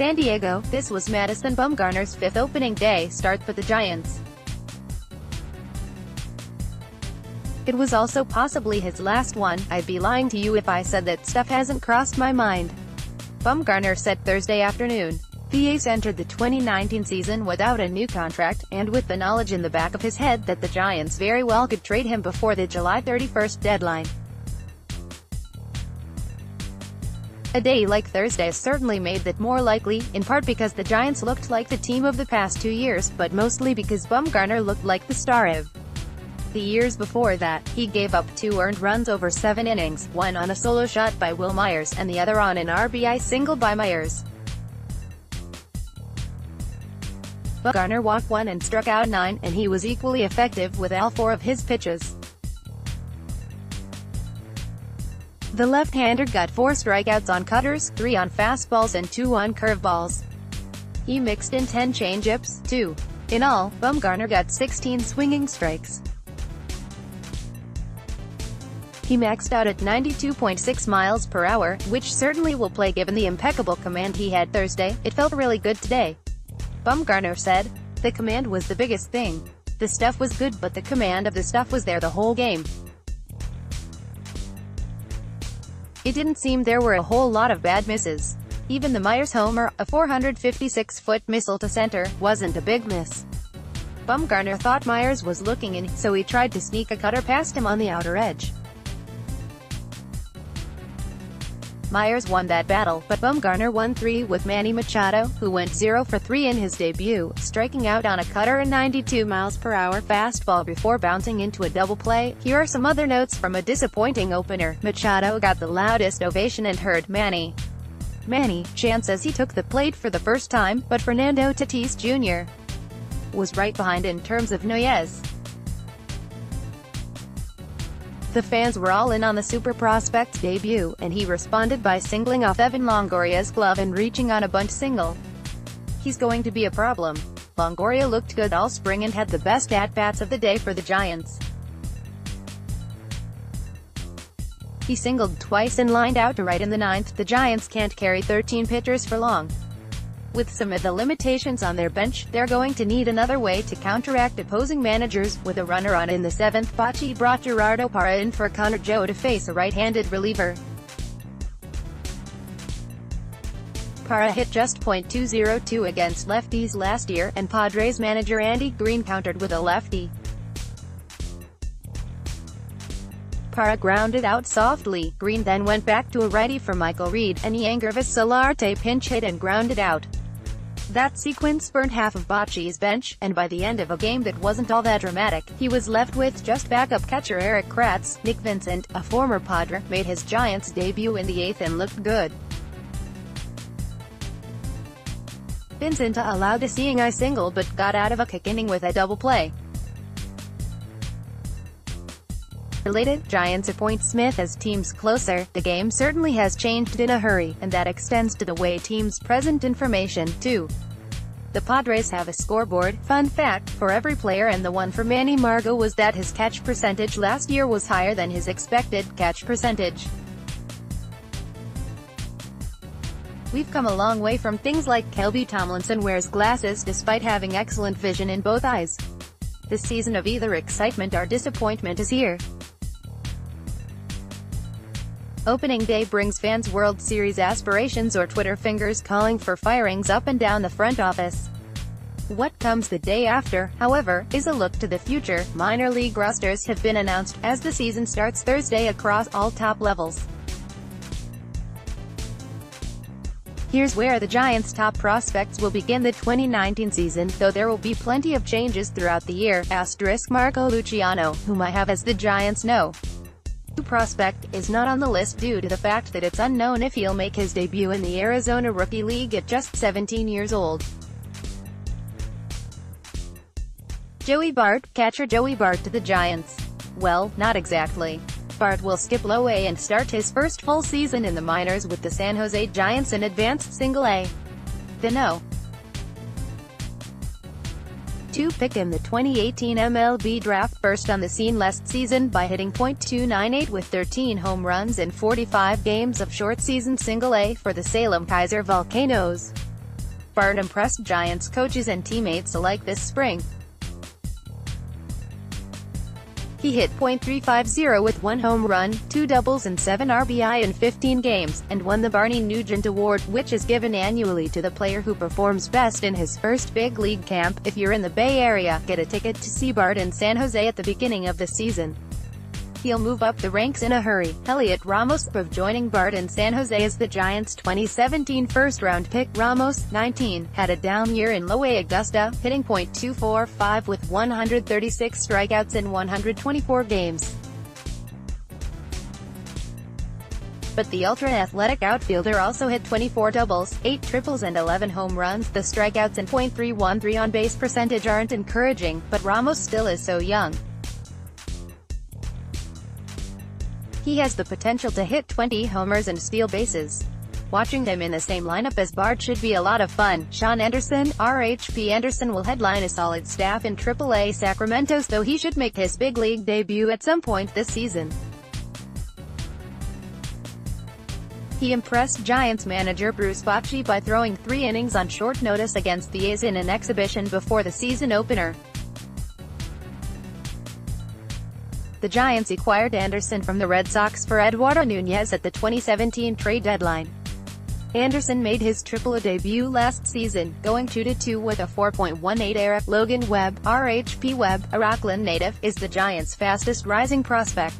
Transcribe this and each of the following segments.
San Diego. This was Madison Bumgarner's fifth opening day start for the Giants. It was also possibly his last one. "I'd be lying to you if I said that stuff hasn't crossed my mind," Bumgarner said Thursday afternoon. The ace entered the 2019 season without a new contract, and with the knowledge in the back of his head that the Giants very well could trade him before the July 31st deadline. A day like Thursday certainly made that more likely, in part because the Giants looked like the team of the past 2 years, but mostly because Bumgarner looked like the star of the years before that. He gave up 2 earned runs over 7 innings, one on a solo shot by Will Myers, and the other on an RBI single by Myers. Bumgarner walked 1 and struck out 9, and he was equally effective with all 4 of his pitches. The left-hander got 4 strikeouts on cutters, 3 on fastballs and 2 on curveballs. He mixed in 10 changeups, too. In all, Bumgarner got 16 swinging strikes. He maxed out at 92.6 miles per hour, which certainly will play given the impeccable command he had Thursday. "It felt really good today," Bumgarner said. "The command was the biggest thing. The stuff was good, but the command of the stuff was there the whole game. It didn't seem there were a whole lot of bad misses. Even the Myers homer, a 456-foot missile to center, wasn't a big miss." Bumgarner thought Myers was looking in, so he tried to sneak a cutter past him on the outer edge. Myers won that battle, but Bumgarner won 3 with Manny Machado, who went 0 for 3 in his debut, striking out on a cutter and 92 miles per hour fastball before bouncing into a double play. Here are some other notes from a disappointing opener. Machado got the loudest ovation and heard Manny chant as he took the plate for the first time, but Fernando Tatis Jr. was right behind in terms of noise. The fans were all in on the super prospect's debut, and he responded by singling off Evan Longoria's glove and reaching on a bunt single. "He's going to be a problem." Longoria looked good all spring and had the best at-bats of the day for the Giants. He singled twice and lined out to right in the 9th. The Giants can't carry 13 pitchers for long. With some of the limitations on their bench, they're going to need another way to counteract opposing managers. With a runner on in the 7th, Bochy brought Gerardo Parra in for Connor Joe to face a right-handed reliever. Parra hit just .202 against lefties last year, and Padres manager Andy Green countered with a lefty. Parra grounded out softly. Green then went back to a righty for Michael Reed, and Yangervis Solarte pinch hit and grounded out. That sequence burned half of Bochy's bench, and by the end of a game that wasn't all that dramatic, he was left with just backup catcher Eric Kratz. Nick Vincent, a former Padre, made his Giants debut in the 8th and looked good. Vincent allowed a seeing-eye single but got out of a kick inning with a double play. Related, Giants appoint Smith as teams closer. The game certainly has changed in a hurry, and that extends to the way teams present information, too. The Padres have a scoreboard. Fun fact, for every player, and the one for Manny Margot was that his catch percentage last year was higher than his expected catch percentage. We've come a long way from things like Kelby Tomlinson wears glasses despite having excellent vision in both eyes. The season of either excitement or disappointment is here. Opening day brings fans World Series aspirations or Twitter fingers calling for firings up and down the front office. What comes the day after, however, is a look to the future. Minor league rosters have been announced, as the season starts Thursday across all top levels. Here's where the Giants' top prospects will begin the 2019 season, though there will be plenty of changes throughout the year. Marco Luciano, whom I have as the Giants know. Prospect is not on the list due to the fact that it's unknown if he'll make his debut in the Arizona Rookie League at just 17 years old. Joey Bart, catcher Joey Bart to the Giants. Well, not exactly. Bart will skip low A and start his first full season in the minors with the San Jose Giants in advanced Single A. The No. 2 pick in the 2018 MLB Draft, burst on the scene last season by hitting .298 with 13 home runs in 45 games of short-season Single A for the Salem Kaiser Volcanoes. Bart impressed Giants coaches and teammates alike this spring. He hit .350 with 1 home run, 2 doubles and 7 RBI in 15 games, and won the Barney Nugent Award, which is given annually to the player who performs best in his first big league camp. If you're in the Bay Area, get a ticket to see Bart in San Jose at the beginning of the season. He'll move up the ranks in a hurry. Heliot Ramos, of joining Bart in San Jose as the Giants' 2017 first-round pick. Ramos, 19, had a down year in Low A Augusta, hitting .245 with 136 strikeouts in 124 games. But the ultra-athletic outfielder also hit 24 doubles, 8 triples and 11 home runs. The strikeouts and .313 on-base percentage aren't encouraging, but Ramos still is so young. He has the potential to hit 20 homers and steal bases. Watching him in the same lineup as Bart should be a lot of fun. Sean Anderson, RHP Anderson will headline a solid staff in AAA Sacramento, though he should make his big league debut at some point this season. He impressed Giants manager Bruce Bochy by throwing 3 innings on short notice against the A's in an exhibition before the season opener. The Giants acquired Anderson from the Red Sox for Eduardo Nunez at the 2017 trade deadline. Anderson made his AAA debut last season, going 2-2 with a 4.18 ERA. Logan Webb, RHP Webb, a Rockland native, is the Giants' fastest rising prospect.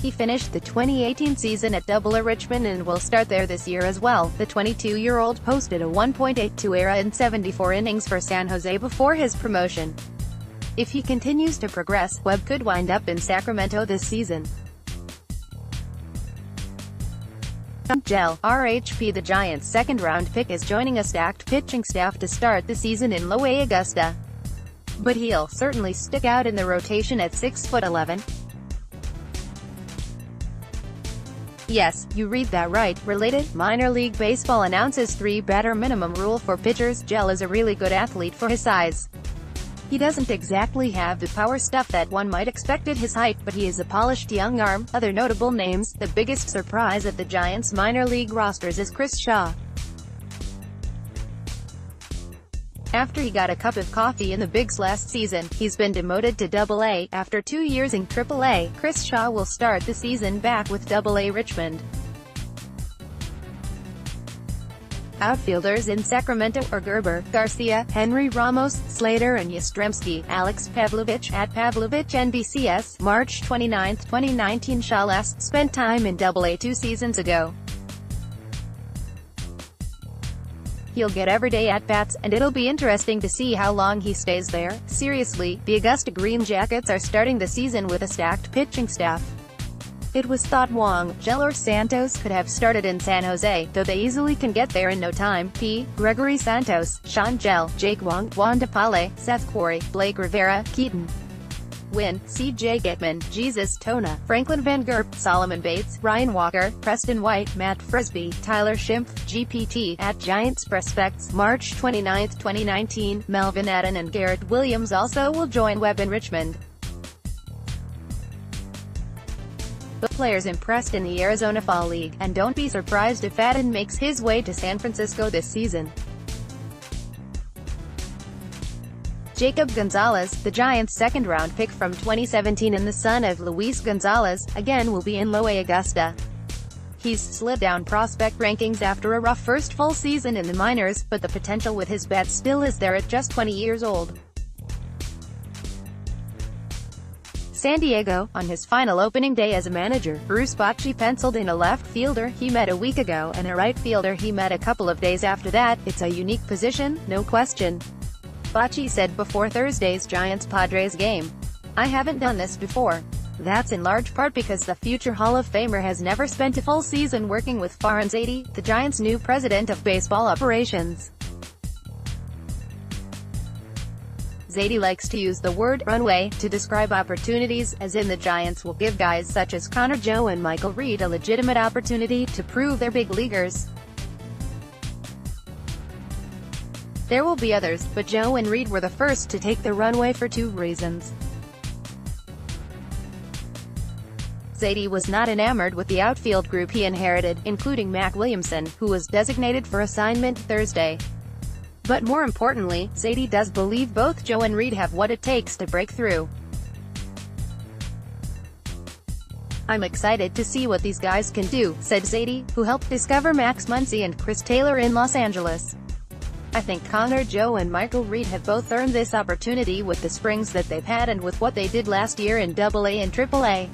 He finished the 2018 season at AA Richmond and will start there this year as well. The 22-year-old posted a 1.82 ERA in 74 innings for San Jose before his promotion. If he continues to progress, Webb could wind up in Sacramento this season. Gel, RHP The Giants' second-round pick is joining a stacked pitching staff to start the season in Low A Augusta. But he'll certainly stick out in the rotation at 6'11". Yes, you read that right. Related, Minor League Baseball announces 3-batter minimum rule for pitchers. Gel is a really good athlete for his size. He doesn't exactly have the power stuff that one might expect at his height, but he is a polished young arm. Other notable names: the biggest surprise at the Giants' minor league rosters is Chris Shaw. After he got a cup of coffee in the bigs last season, he's been demoted to AA. After 2 years in AAA, Chris Shaw will start the season back with AA Richmond. Outfielders in Sacramento are Gerber, Garcia, Henry Ramos, Slater and Yastrzemski. Alex Pavlovich at Pavlovich NBCS, March 29, 2019. Shaw last spent time in AA 2 seasons ago. He'll get everyday at-bats, and it'll be interesting to see how long he stays there. Seriously, the Augusta Green Jackets are starting the season with a stacked pitching staff. It was thought Wong, Gel or Santos could have started in San Jose, though they easily can get there in no time. P. Gregory Santos, Sean Gel, Jake Wong, Juan DePaule, Seth Quarry, Blake Rivera, Keaton Wynn, C.J. Gitman, Jesus Tona, Franklin Van Gerp, Solomon Bates, Ryan Walker, Preston White, Matt Frisbee, Tyler Schimpf, GPT, at Giants Prospects, March 29, 2019. Melvin Adden and Garrett Williams also will join Webb in Richmond. The players impressed in the Arizona Fall League, and don't be surprised if Adden makes his way to San Francisco this season. Jacob Gonzalez, the Giants' second-round pick from 2017 and the son of Luis Gonzalez, again will be in Low A Augusta. He's slid down prospect rankings after a rough first full season in the minors, but the potential with his bat still is there at just 20 years old. San Diego, on his final opening day as a manager, Bruce Bochy penciled in a left fielder he met a week ago and a right fielder he met a couple of days after that. It's a unique position, no question. Bochy said before Thursday's Giants-Padres game, "I haven't done this before. That's in large part because the future Hall of Famer has never spent a full season working with Farhan Zaidi, the Giants' new president of baseball operations." Zaidi likes to use the word runway to describe opportunities, as in the Giants will give guys such as Connor Joe and Michael Reed a legitimate opportunity to prove they're big leaguers. There will be others, but Joe and Reed were the first to take the runway for 2 reasons. Zadie was not enamored with the outfield group he inherited, including Mac Williamson, who was designated for assignment Thursday. But more importantly, Zadie does believe both Joe and Reed have what it takes to break through. "I'm excited to see what these guys can do," said Zadie, who helped discover Max Muncy and Chris Taylor in Los Angeles. "I think Connor, Joe and Michael Reed have both earned this opportunity with the springs that they've had and with what they did last year in AA and AAA.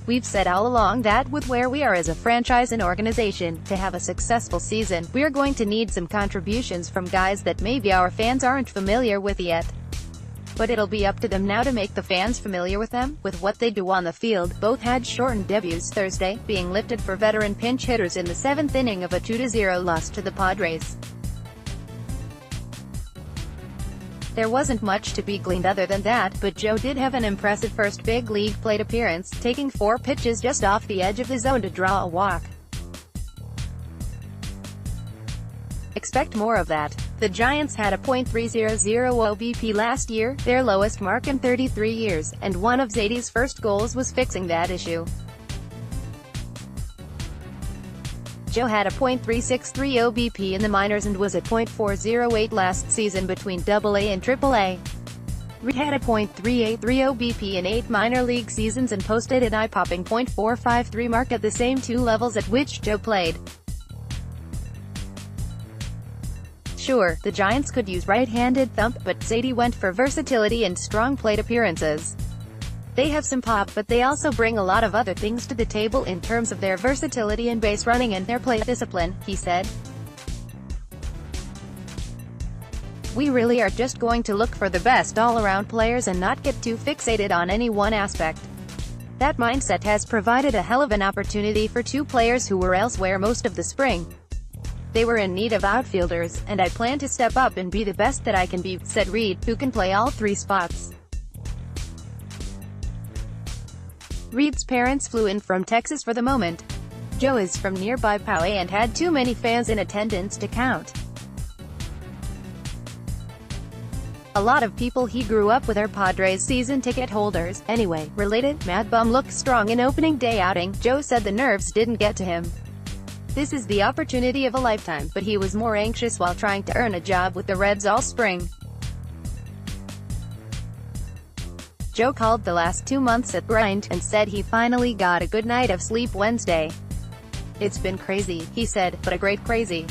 We've said all along that with where we are as a franchise and organization, to have a successful season, we're going to need some contributions from guys that maybe our fans aren't familiar with yet. But it'll be up to them now to make the fans familiar with them, with what they do on the field." Both had shortened debuts Thursday, being lifted for veteran pinch hitters in the 7th inning of a 2-0 loss to the Padres. There wasn't much to be gleaned other than that, but Joe did have an impressive first big league plate appearance, taking 4 pitches just off the edge of the zone to draw a walk. Expect more of that. The Giants had a .300 OBP last year, their lowest mark in 33 years, and one of Zadie's first goals was fixing that issue. Joe had a .363 OBP in the minors and was at .408 last season between AA and AAA. Reed had a .383 OBP in 8 minor league seasons and posted an eye-popping .453 mark at the same 2 levels at which Joe played. Sure, the Giants could use right-handed thump, but Zadie went for versatility and strong plate appearances. They have some pop, but they also bring a lot of other things to the table in terms of their versatility and base running and their plate discipline, he said. "We really are just going to look for the best all-around players and not get too fixated on any one aspect. That mindset has provided a hell of an opportunity for 2 players who were elsewhere most of the spring. They were in need of outfielders, and I plan to step up and be the best that I can be," said Reed, who can play all 3 spots. Reed's parents flew in from Texas for the moment. Joe is from nearby Poway and had too many fans in attendance to count. "A lot of people he grew up with are Padres season ticket holders." Anyway, related, Mad Bum looked strong in opening day outing. Joe said the nerves didn't get to him. "This is the opportunity of a lifetime," but he was more anxious while trying to earn a job with the Reds all spring. Joe called the last 2 months a grind, and said he finally got a good night of sleep Wednesday. "It's been crazy," he said, "but a great crazy.